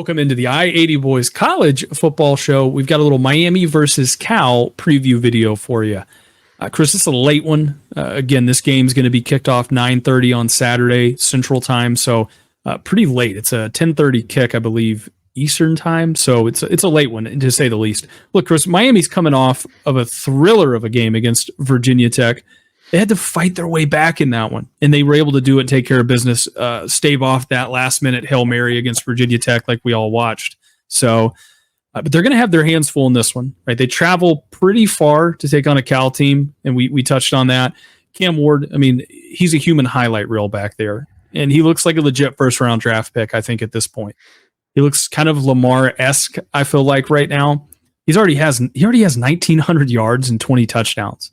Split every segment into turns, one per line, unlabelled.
Welcome into the I-80 Boys College Football Show. We've got a little Miami versus Cal preview video for you. Chris, this is a late one. Again, this game's going to be kicked off 9:30 on Saturday Central Time, so pretty late. It's a 10:30 kick, I believe, Eastern Time, so it's a late one, to say the least. Look, Chris, Miami's coming off of a thriller of a game against Virginia Tech. They had to fight their way back in that one, and they were able to do it, take care of business, stave off that last-minute Hail Mary against Virginia Tech like we all watched. So, but they're going to have their hands full in this one, right? They travel pretty far to take on a Cal team, and we touched on that. Cam Ward, I mean, he's a human highlight reel back there, and he looks like a legit first-round draft pick, I think, at this point. He looks kind of Lamar-esque, I feel like, right now. He already has 1,900 yards and 20 touchdowns.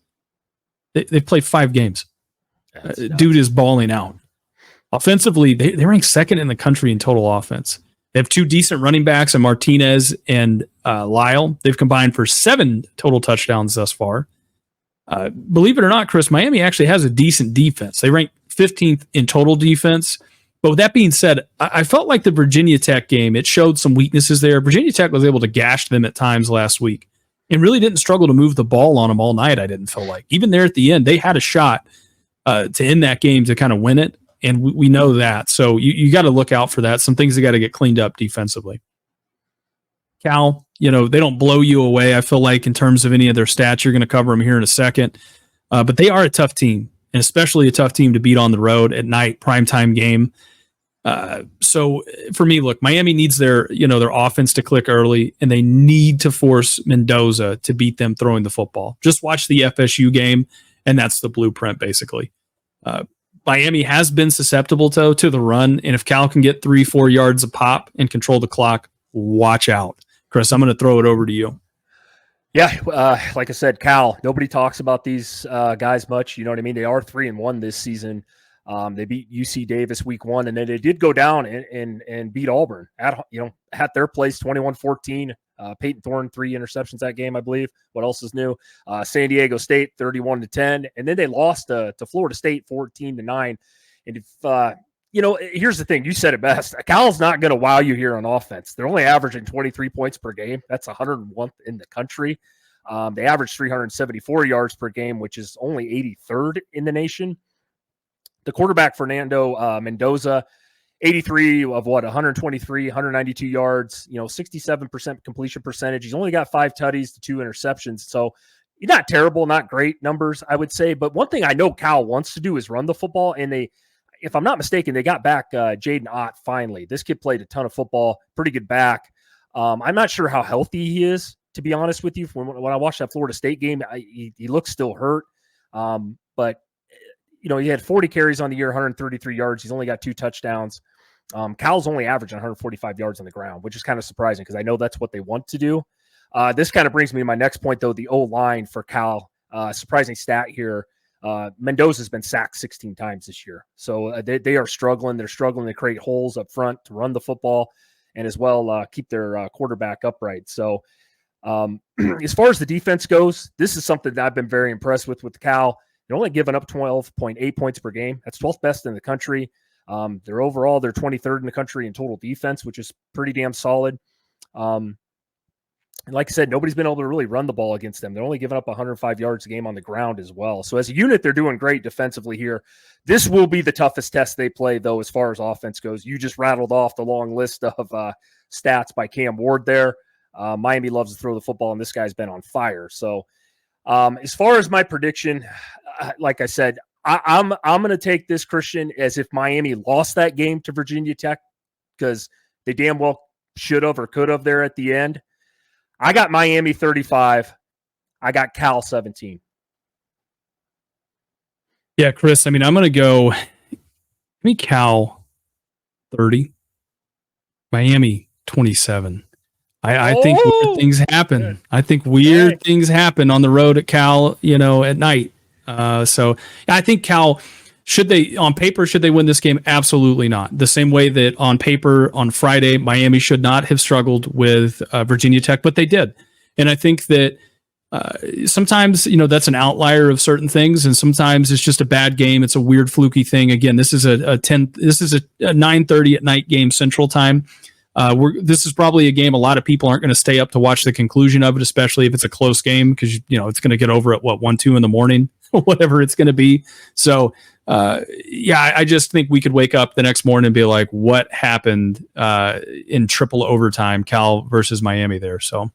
They've played 5 games. Dude is balling out. Offensively, they rank second in the country in total offense. They have 2 decent running backs, in Martinez and Lyle. They've combined for 7 total touchdowns thus far. Believe it or not, Chris, Miami actually has a decent defense. They rank 15th in total defense. But with that being said, I felt like the Virginia Tech game, it showed some weaknesses there. Virginia Tech was able to gash them at times last week and really didn't struggle to move the ball on them all night, I didn't feel like. Even there at the end, they had a shot to end that game to kind of win it, and we know that. So you got to look out for that. Some things that got to get cleaned up defensively. Cal, they don't blow you away, I feel like, in terms of any of their stats. You're going to cover them here in a second. But they are a tough team, and especially a tough team to beat on the road at night, primetime game. So for me, look, Miami needs their offense to click early, and they need to force Mendoza to beat them throwing the football. Just watch the FSU game, and that's the blueprint, basically. Miami has been susceptible to the run, and if Cal can get 3-4 yards a pop and control the clock, watch out. Chris, I'm going to throw it over to you.
Yeah, like I said, Cal, nobody talks about these guys much. You know what I mean? They are 3-1 this season. They beat UC Davis week 1, and then they did go down and beat Auburn at their place 21-14. Peyton Thorne 3 interceptions that game, I believe. What else is new? San Diego State 31-10, and then they lost to Florida State 14-9. And if here's the thing, you said it best. Cal's not going to wow you here on offense. They're only averaging 23 points per game. That's 101th in the country. They average 374 yards per game, which is only 83rd in the nation. The quarterback, Fernando Mendoza, 83 of 123, 192 yards, 67% completion percentage. He's only got 5 tutties to 2 interceptions. So not terrible, not great numbers, I would say. But one thing I know Cal wants to do is run the football. And if I'm not mistaken, they got back Jaden Ott finally. This kid played a ton of football, pretty good back. I'm not sure how healthy he is, to be honest with you. When I watched that Florida State game, he looks still hurt. But he had 40 carries on the year, 133 yards. He's only got 2 touchdowns. Cal's only averaging 145 yards on the ground, which is kind of surprising because I know that's what they want to do. This kind of brings me to my next point, though, the O-line for Cal. Surprising stat here. Mendoza's been sacked 16 times this year. So they are struggling. They're struggling to create holes up front to run the football and as well keep their quarterback upright. So as far as the defense goes, this is something that I've been very impressed with Cal. They're only giving up 12.8 points per game. That's 12th best in the country. They're 23rd in the country in total defense, which is pretty damn solid. And like I said, nobody's been able to really run the ball against them. They're only giving up 105 yards a game on the ground as well. So as a unit, they're doing great defensively here. This will be the toughest test they play, though, as far as offense goes. You just rattled off the long list of stats by Cam Ward there. Miami loves to throw the football, and this guy's been on fire. So as far as my prediction, like I said, I'm going to take this, Christian, as if Miami lost that game to Virginia Tech because they damn well should have or could have there at the end. I got Miami 35. I got Cal 17.
Yeah, Chris, I'm going to go Cal 30, Miami 27. I think weird things happen. I think weird things happen on the road at Cal, at night. So I think Cal, should they win this game? Absolutely not. The same way that on paper on Friday, Miami should not have struggled with Virginia Tech, but they did. And I think that sometimes, that's an outlier of certain things. And sometimes it's just a bad game. It's a weird fluky thing. Again, this is a 9:30 at night game Central Time. This is probably a game a lot of people aren't going to stay up to watch the conclusion of it, especially if it's a close game, because it's going to get over at 1-2 in the morning, whatever it's going to be. So I just think we could wake up the next morning and be like, what happened in triple overtime, Cal versus Miami there. So